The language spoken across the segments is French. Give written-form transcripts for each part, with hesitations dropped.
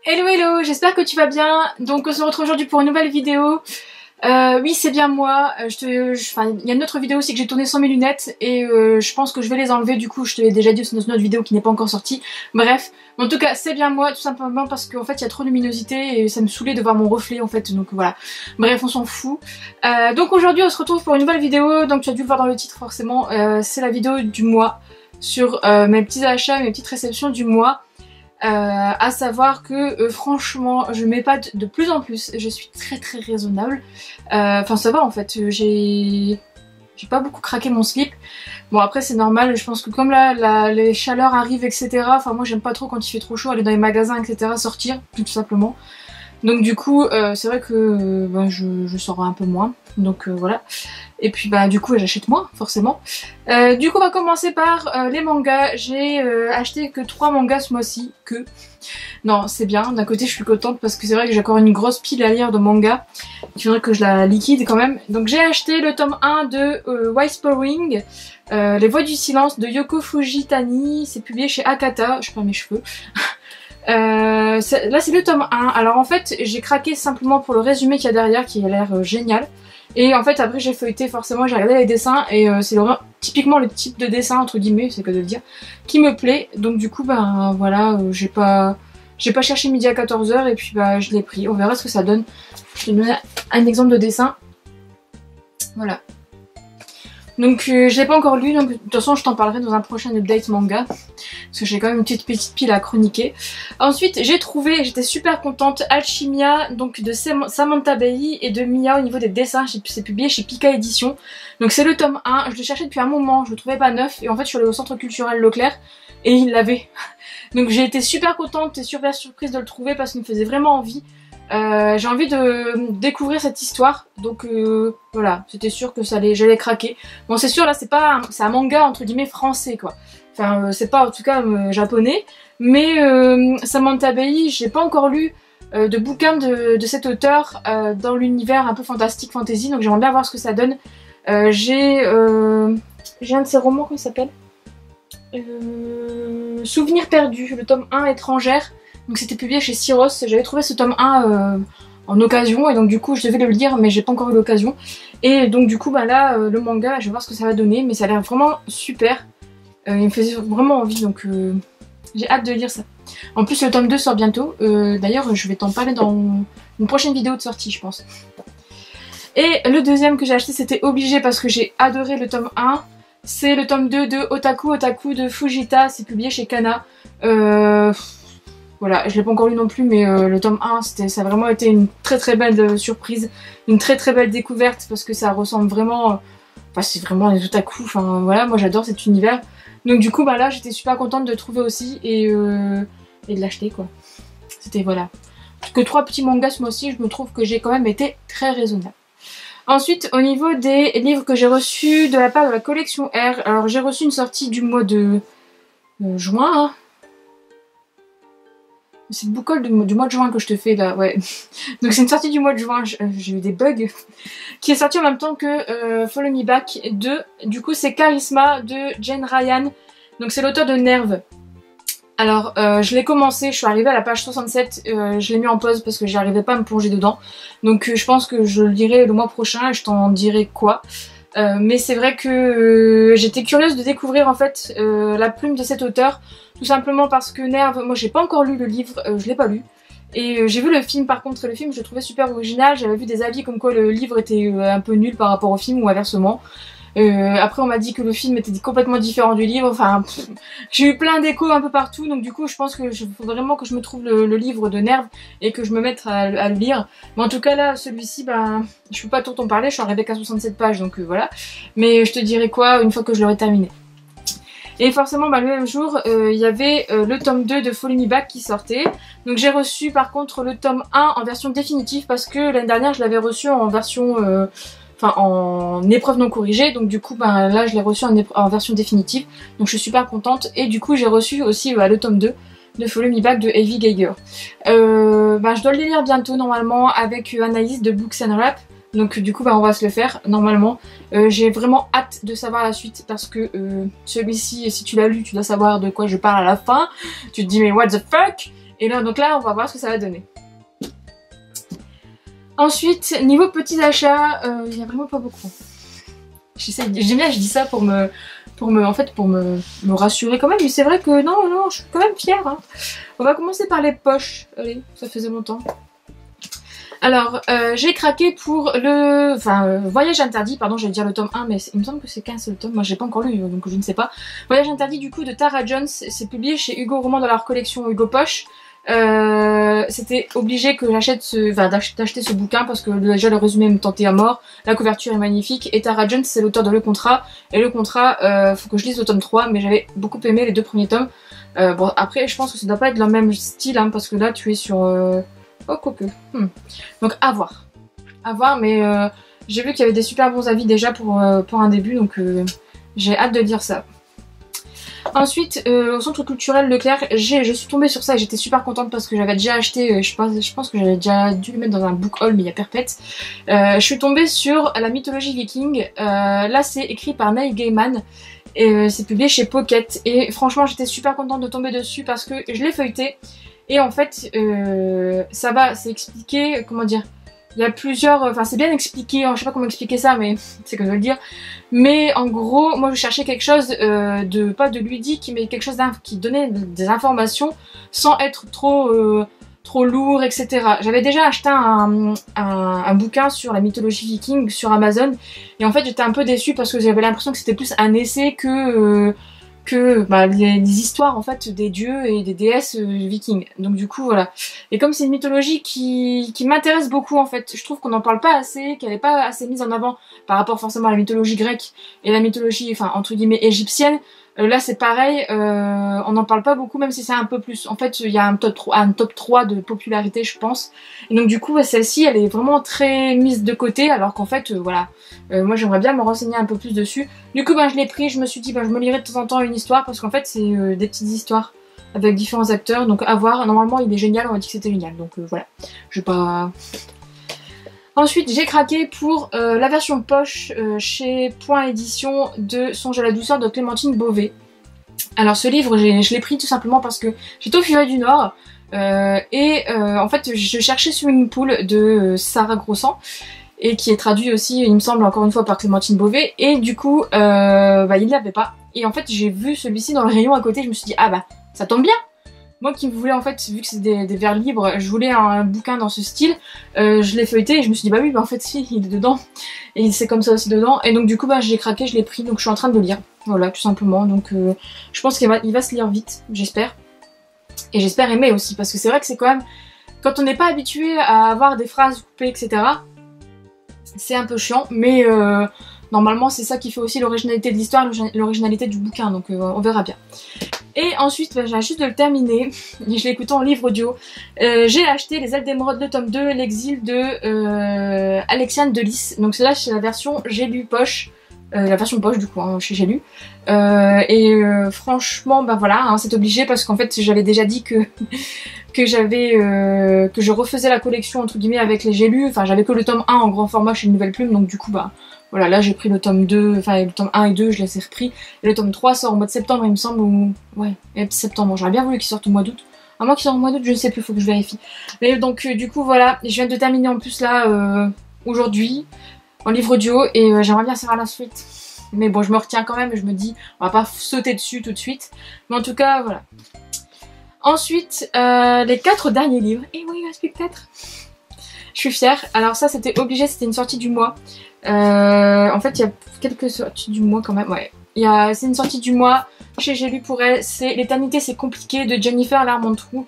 Hello hello, j'espère que tu vas bien. Donc on se retrouve aujourd'hui pour une nouvelle vidéo. Oui, c'est bien moi. Enfin, il y a une autre vidéo aussi que j'ai tourné sans mes lunettes et je pense que je vais les enlever. Du coup, je te l'ai déjà dit, c'est dans une autre vidéo qui n'est pas encore sortie. Bref, en tout cas, c'est bien moi, tout simplement parce qu'en fait, il y a trop de luminosité et ça me saoulait de voir mon reflet en fait. Donc voilà. Bref, on s'en fout. Donc aujourd'hui, on se retrouve pour une nouvelle vidéo. Donc tu as dû le voir dans le titre forcément. C'est la vidéo du mois sur mes petits achats, mes petites réceptions du mois. À savoir que franchement je m'épate de plus en plus, je suis très raisonnable, enfin ça va en fait, j'ai pas beaucoup craqué mon slip. Bon après c'est normal, je pense que comme là les chaleurs arrivent etc, enfin moi j'aime pas trop quand il fait trop chaud aller dans les magasins etc, sortir tout simplement. Donc du coup c'est vrai que je sors un peu moins, donc voilà. Et puis bah du coup j'achète moins forcément. Du coup on va commencer par les mangas. J'ai acheté que 3 mangas ce mois-ci, que... Non c'est bien, d'un côté je suis contente parce que c'est vrai que j'ai encore une grosse pile à lire de mangas. Il faudrait que je la liquide quand même. Donc j'ai acheté le tome 1 de Whispering, Les Voix du Silence de Yoko Fujitani. C'est publié chez Akata, je perds mes cheveux. Là c'est le tome 1. Alors en fait j'ai craqué simplement pour le résumé qu'il y a derrière qui a l'air génial. Et en fait après j'ai feuilleté, forcément j'ai regardé les dessins et c'est vraiment typiquement le type de dessin entre guillemets, c'est que de le dire, qui me plaît. Donc du coup ben voilà, j'ai pas cherché midi à 14 h et puis bah je l'ai pris. On verra ce que ça donne. Je vais donner un exemple de dessin. Voilà. Donc je l'ai pas encore lu, donc de toute façon je t'en parlerai dans un prochain update manga. Parce que j'ai quand même une petite pile à chroniquer. Ensuite j'ai trouvé, j'étais super contente, Alchimia donc de Samantha Bailey et de Mia au niveau des dessins. C'est publié chez Pika Édition. Donc c'est le tome 1, je le cherchais depuis un moment, je le trouvais pas neuf. Et en fait je suis allée au centre culturel Leclerc et il l'avait. Donc j'ai été super contente et super surprise de le trouver parce qu'il me faisait vraiment envie. J'ai envie de découvrir cette histoire, donc voilà, c'était sûr que j'allais craquer. Bon c'est sûr là c'est un manga entre guillemets français quoi, enfin c'est pas en tout cas japonais, mais Samantha Bailey, j'ai pas encore lu de bouquin de cet auteur dans l'univers un peu fantastique fantasy, donc j'aimerais bien voir ce que ça donne. J'ai un de ses romans, comment il s'appelle, Souvenir perdu, le tome 1 étrangère. Donc c'était publié chez Syros, j'avais trouvé ce tome 1 en occasion et donc du coup je devais le lire mais j'ai pas encore eu l'occasion. Et donc du coup bah là le manga, je vais voir ce que ça va donner, mais ça a l'air vraiment super. Il me faisait vraiment envie, donc j'ai hâte de lire ça. En plus le tome 2 sort bientôt, d'ailleurs je vais t'en parler dans une prochaine vidéo de sortie je pense. Et le deuxième que j'ai acheté c'était obligé parce que j'ai adoré le tome 1. C'est le tome 2 de Otaku de Fujita, c'est publié chez Kana. Voilà, je l'ai pas encore lu non plus, mais le tome 1, ça a vraiment été une très belle surprise, une très belle découverte, parce que ça ressemble vraiment, enfin c'est vraiment les otaku, enfin voilà, moi j'adore cet univers. Donc du coup, bah là, j'étais super contente de le trouver aussi, et de l'acheter quoi. C'était voilà. Que 3 petits mangas ce mois-ci, je me trouve que j'ai quand même été très raisonnable. Ensuite, au niveau des livres que j'ai reçus de la part de la collection R, alors j'ai reçu une sortie du mois de juin, hein. C'est le book haul du mois de juin que je te fais là, ouais. Donc c'est une sortie du mois de juin, j'ai eu des bugs. Qui est sortie en même temps que Follow Me Back 2. Du coup c'est Charisma de Jane Ryan. Donc c'est l'auteur de Nerve. Alors je l'ai commencé, je suis arrivée à la page 67, je l'ai mis en pause parce que j'arrivais pas à me plonger dedans. Donc je pense que je le lirai le mois prochain et je t'en dirai quoi. Mais c'est vrai que j'étais curieuse de découvrir en fait la plume de cet auteur. Tout simplement parce que Nerve, moi j'ai pas encore lu le livre, je l'ai pas lu. Et j'ai vu le film par contre, le film je le trouvais super original, j'avais vu des avis comme quoi le livre était un peu nul par rapport au film ou inversement. Après on m'a dit que le film était complètement différent du livre, enfin j'ai eu plein d'échos un peu partout, donc du coup je pense que faut vraiment que je me trouve le livre de Nerve et que je me mette à le lire. Mais en tout cas là celui-ci, ben je peux pas tout en parler, je suis arrivée qu'à 67 pages donc voilà. Mais je te dirai quoi une fois que je l'aurai terminé. Et forcément bah, le même jour il y avait le tome 2 de Follow Me Back qui sortait. Donc j'ai reçu par contre le tome 1 en version définitive parce que l'année dernière je l'avais reçu en version en épreuve non corrigée, donc du coup ben, là je l'ai reçu en version définitive, donc je suis super contente. Et du coup j'ai reçu aussi le tome 2 de Follow Me Back de Heavy Geiger. Ben, je dois le lire bientôt normalement avec Anaïs de Books and Rap. Donc du coup bah, on va se le faire normalement. J'ai vraiment hâte de savoir la suite parce que celui-ci, si tu l'as lu, tu dois savoir de quoi je parle à la fin. Tu te dis mais what the fuck. Et là donc là on va voir ce que ça va donner. Ensuite niveau petits achats, il n'y a vraiment pas beaucoup. J'aime bien, je dis ça pour me rassurer quand même, mais c'est vrai que non, je suis quand même fière. Hein. On va commencer par les poches. Allez, ça faisait longtemps. Alors, j'ai craqué pour le... Voyage interdit, pardon, j'allais dire le tome 1, mais il me semble que c'est qu'un seul tome, moi j'ai pas encore lu, donc je ne sais pas. Voyage interdit du coup de Tara Jones, c'est publié chez Hugo Roman dans leur collection Hugo Poche. C'était obligé que j'achète d'acheter ce bouquin parce que déjà le résumé me tentait à mort, la couverture est magnifique, et Tara Jones c'est l'auteur de Le Contrat, et Le Contrat, faut que je lise le tome 3, mais j'avais beaucoup aimé les deux premiers tomes. Bon, après je pense que ça doit pas être le même style, hein, parce que là tu es sur... Oh, quoique. Donc à voir. À voir, mais j'ai vu qu'il y avait des super bons avis déjà pour un début, donc j'ai hâte de lire ça. Ensuite, au centre culturel Leclerc, je suis tombée sur ça et j'étais super contente parce que j'avais déjà acheté, je pense que j'avais déjà dû le mettre dans un book haul, mais il y a perpète. Je suis tombée sur la mythologie viking. Là, c'est écrit par Neil Gaiman. Et c'est publié chez Pocket. Et franchement, j'étais super contente de tomber dessus parce que je l'ai feuilleté. Et en fait, ça va, c'est expliqué, comment dire, il y a plusieurs, enfin c'est bien expliqué, je sais pas comment expliquer ça, mais c'est que je veux le dire. Mais en gros, moi je cherchais quelque chose pas de ludique, mais quelque chose qui donnait des informations sans être trop lourd, etc. J'avais déjà acheté un bouquin sur la mythologie viking sur Amazon, et en fait j'étais un peu déçue parce que j'avais l'impression que c'était plus un essai que les histoires en fait des dieux et des déesses vikings. Donc du coup voilà. Et comme c'est une mythologie qui m'intéresse beaucoup en fait, je trouve qu'on n'en parle pas assez, qu'elle n'est pas assez mise en avant par rapport forcément à la mythologie grecque et la mythologie, enfin entre guillemets égyptienne. Là c'est pareil, on n'en parle pas beaucoup même si c'est un peu plus. En fait il y a un top 3 de popularité je pense. Et donc du coup celle-ci elle est vraiment très mise de côté alors qu'en fait voilà, moi j'aimerais bien me renseigner un peu plus dessus. Du coup je l'ai pris, je me suis dit je me lirai de temps en temps une histoire parce qu'en fait c'est des petites histoires avec différents acteurs donc à voir. Normalement il est génial, on m'a dit que c'était génial donc voilà, je vais pas... Ensuite, j'ai craqué pour la version poche chez Point Édition de Songe à la douceur de Clémentine Beauvais. Alors ce livre, je l'ai pris tout simplement parce que j'étais au Furet du Nord en fait je cherchais sur une poule de Sarah Grossan et qui est traduit aussi, il me semble, encore une fois par Clémentine Beauvais, et du coup il ne l'avait pas. Et en fait j'ai vu celui-ci dans le rayon à côté, je me suis dit ça tombe bien. Moi qui voulais en fait, vu que c'est des vers libres, je voulais un bouquin dans ce style, je l'ai feuilleté et je me suis dit oui en fait si, il est dedans. Et c'est comme ça aussi dedans. Et donc du coup j'ai craqué, je l'ai pris, donc je suis en train de le lire. Voilà, tout simplement. Donc je pense qu'il va se lire vite, j'espère. Et j'espère aimer aussi, parce que c'est vrai que c'est quand même, quand on n'est pas habitué à avoir des phrases coupées, etc., c'est un peu chiant, mais normalement c'est ça qui fait aussi l'originalité de l'histoire, l'originalité du bouquin, donc on verra bien. Et ensuite, j'ai juste de le terminer, je l'ai écouté en livre audio. J'ai acheté Les Ailes d'Émeraude, le tome 2, L'exil de Alexiane Delis. Donc là c'est la version J'ai lu poche, la version poche du coup, hein, chez J'ai lu. Franchement, voilà, hein, c'est obligé parce qu'en fait j'avais déjà dit que que je refaisais la collection entre guillemets avec les J'ai lu. Enfin j'avais que le tome 1 en grand format chez Nouvelle Plume, donc du coup voilà, là j'ai pris le tome 2, enfin le tome 1 et 2 je les ai repris. Et le tome 3 sort au mois de septembre il me semble, ou... ouais, septembre, j'aurais bien voulu qu'il sorte au mois d'août. À moins qu'il sorte au mois d'août, je ne sais plus, faut que je vérifie. Mais donc du coup voilà, je viens de terminer en plus là aujourd'hui, en livre audio, et j'aimerais bien savoir la suite. Mais bon, je me retiens quand même, je me dis, on va pas sauter dessus tout de suite. Mais en tout cas, voilà. Ensuite, les 4 derniers livres. Et oui, il reste plus que 4. Je suis fière. Alors ça, c'était obligé, c'était une sortie du mois. En fait, il y a quelques sorties du mois quand même. Ouais, c'est une sortie du mois chez J'ai lu pour elle. C'est L'éternité, c'est compliqué de Jennifer Larmontrou.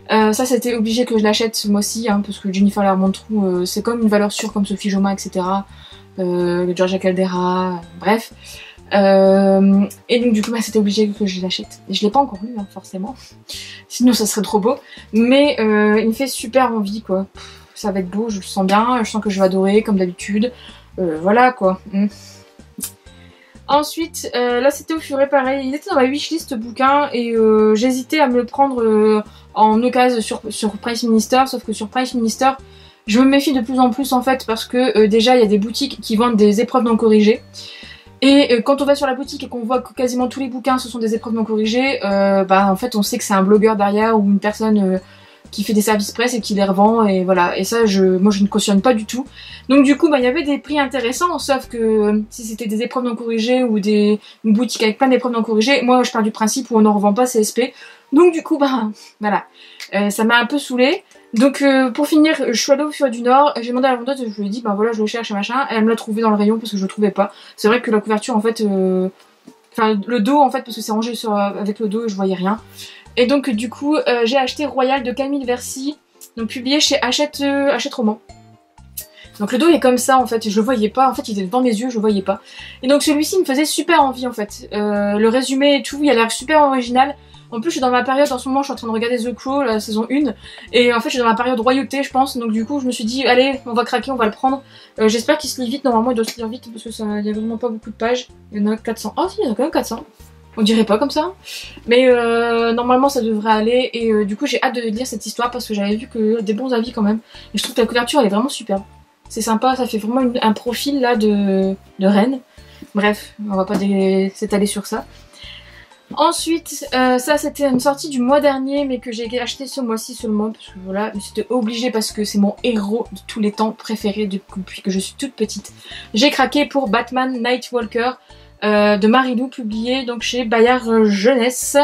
Ça, c'était obligé que je l'achète ce mois-ci, hein, parce que Jennifer Larmontrou, c'est comme une valeur sûre comme Sophie Joma, etc. Georgia Caldera, bref. Et donc du coup c'était obligé que je l'achète. Je l'ai pas encore lu hein, forcément, sinon ça serait trop beau. Mais il me fait super envie quoi. Ça va être beau, je le sens bien, je sens que je vais adorer comme d'habitude. Voilà quoi. Ensuite, là c'était au Furet pareil, il était dans ma wishlist bouquin et j'hésitais à me le prendre en occasion sur Price Minister, sauf que sur Price Minister, Je me méfie de plus en plus en fait parce que déjà il y a des boutiques qui vendent des épreuves non corrigées. Et quand on va sur la boutique et qu'on voit que quasiment tous les bouquins ce sont des épreuves non corrigées, bah en fait on sait que c'est un blogueur derrière ou une personne qui fait des services presse et qui les revend et voilà. Et ça moi je ne cautionne pas du tout. Donc du coup bah il y avait des prix intéressants, sauf que si c'était des épreuves non corrigées ou une boutique avec plein d'épreuves non corrigées, moi je pars du principe où on n'en revend pas CSP. Donc du coup bah voilà, ça m'a un peu saoulée. Donc pour finir, je suis allée au Fur du Nord, j'ai demandé à la vendeuse, je lui ai dit bah voilà je le cherche et machin, et elle me l'a trouvé dans le rayon parce que je le trouvais pas. C'est vrai que la couverture en fait, enfin le dos en fait parce que c'est rangé avec le dos et je voyais rien. Et donc du coup j'ai acheté Royal de Camille Versi, donc publié chez Hachette Roman. Donc le dos est comme ça en fait, je le voyais pas, en fait il était devant mes yeux, je le voyais pas. Et donc celui-ci me faisait super envie en fait. Le résumé et tout, il a l'air super original. En plus je suis dans ma période, en ce moment je suis en train de regarder The Crow, la saison 1. Et en fait je suis dans ma période royauté je pense, donc du coup je me suis dit allez on va craquer, on va le prendre. J'espère qu'il se lit vite, normalement il doit se lire vite parce que il y a vraiment pas beaucoup de pages. Il y en a 400, oh si il y en a quand même 400. On dirait pas comme ça. Mais normalement ça devrait aller et du coup j'ai hâte de lire cette histoire parce que j'avais vu que des bons avis quand même. Et je trouve que la couverture elle est vraiment superbe. C'est sympa, ça fait vraiment un profil là de reine. Bref, on va pas s'étaler sur ça. Ensuite, ça c'était une sortie du mois dernier mais que j'ai acheté ce mois-ci seulement parce que voilà, c'était obligé parce que c'est mon héros de tous les temps préféré depuis que je suis toute petite. J'ai craqué pour Batman Nightwalker de Marilou, publié donc chez Bayard Jeunesse.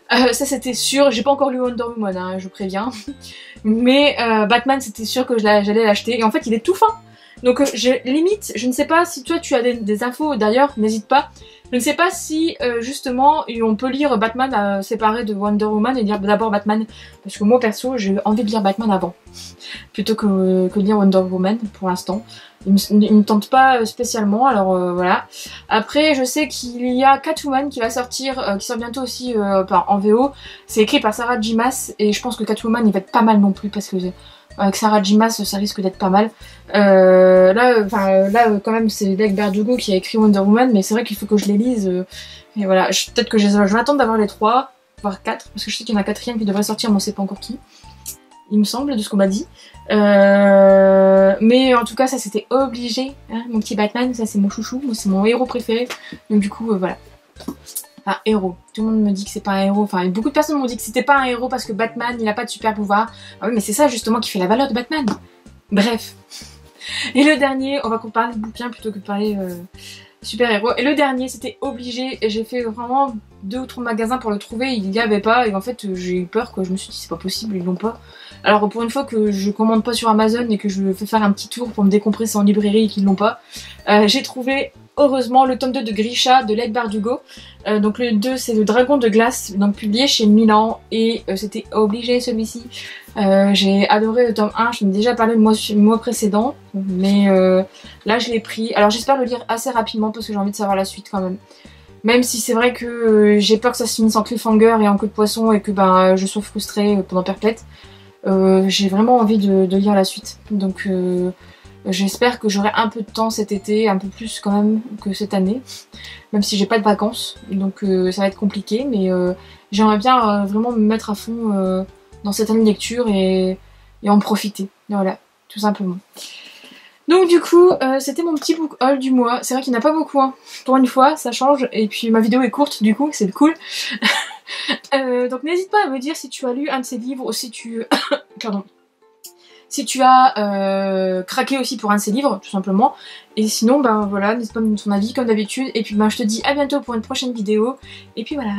Ça c'était sûr, j'ai pas encore lu Wonder Woman, hein, je préviens. Mais Batman c'était sûr que j'allais l'acheter et en fait il est tout fin. Donc limite, je ne sais pas si toi tu as des infos d'ailleurs, n'hésite pas. Je ne sais pas si justement on peut lire Batman séparé de Wonder Woman et lire d'abord Batman. Parce que moi perso j'ai envie de lire Batman avant. Plutôt que lire Wonder Woman pour l'instant. Il me tente pas spécialement, alors voilà. Après je sais qu'il y a Catwoman qui va sortir, qui sort bientôt aussi en VO. C'est écrit par Sarah J. Maas et je pense que Catwoman il va être pas mal non plus parce que avec Sarah J. Maas ça risque d'être pas mal. Là quand même c'est Leigh Bardugo qui a écrit Wonder Woman, mais c'est vrai qu'il faut que je les lise. Et voilà, peut-être que je vais attendre d'avoir les 3, voire 4, parce que je sais qu'il y en a un 4ème qui devrait sortir, mais on sait pas encore qui. Il me semble, de ce qu'on m'a dit. Mais en tout cas ça c'était obligé, hein, mon petit Batman, ça c'est mon chouchou, c'est mon héros préféré. Donc du coup voilà. Enfin héros, tout le monde me dit que c'est pas un héros, enfin beaucoup de personnes m'ont dit que c'était pas un héros parce que Batman il a pas de super pouvoir. Ah oui mais c'est ça justement qui fait la valeur de Batman. Bref. Et le dernier, on va parler de bouquin plutôt que de parler super héros. Et le dernier c'était obligé, et j'ai fait vraiment 2 ou 3 magasins pour le trouver, il n'y avait pas et en fait j'ai eu peur quoi, je me suis dit c'est pas possible, ils l'ont pas. Alors pour une fois que je commande pas sur Amazon et que je fais faire un petit tour pour me décompresser en librairie et qu'ils l'ont pas, j'ai trouvé heureusement le tome 2 de Grisha de Leigh Bardugo. Donc le 2 c'est le Dragon de glace, donc publié chez Milan et c'était obligé celui-ci. J'ai adoré le tome 1, je t'en ai déjà parlé le mois précédent, mais là je l'ai pris. Alors j'espère le lire assez rapidement parce que j'ai envie de savoir la suite quand même. Même si c'est vrai que j'ai peur que ça se finisse en cliffhanger et en queue de poisson et que ben, je sois frustrée pendant perpète. J'ai vraiment envie de lire la suite. Donc j'espère que j'aurai un peu de temps cet été, un peu plus quand même que cette année. Même si j'ai pas de vacances. Donc ça va être compliqué. Mais j'aimerais bien vraiment me mettre à fond dans cette année de lecture et en profiter. Voilà, tout simplement. Donc du coup, c'était mon petit book haul du mois. C'est vrai qu'il n'y en a pas beaucoup, hein. Pour une fois, ça change. Et puis ma vidéo est courte, du coup, c'est cool. Donc n'hésite pas à me dire si tu as lu un de ces livres ou si tu... Pardon. Si tu as craqué aussi pour un de ces livres, tout simplement. Et sinon, ben voilà, n'hésite pas à me donner ton avis comme d'habitude. Et puis ben je te dis à bientôt pour une prochaine vidéo. Et puis voilà.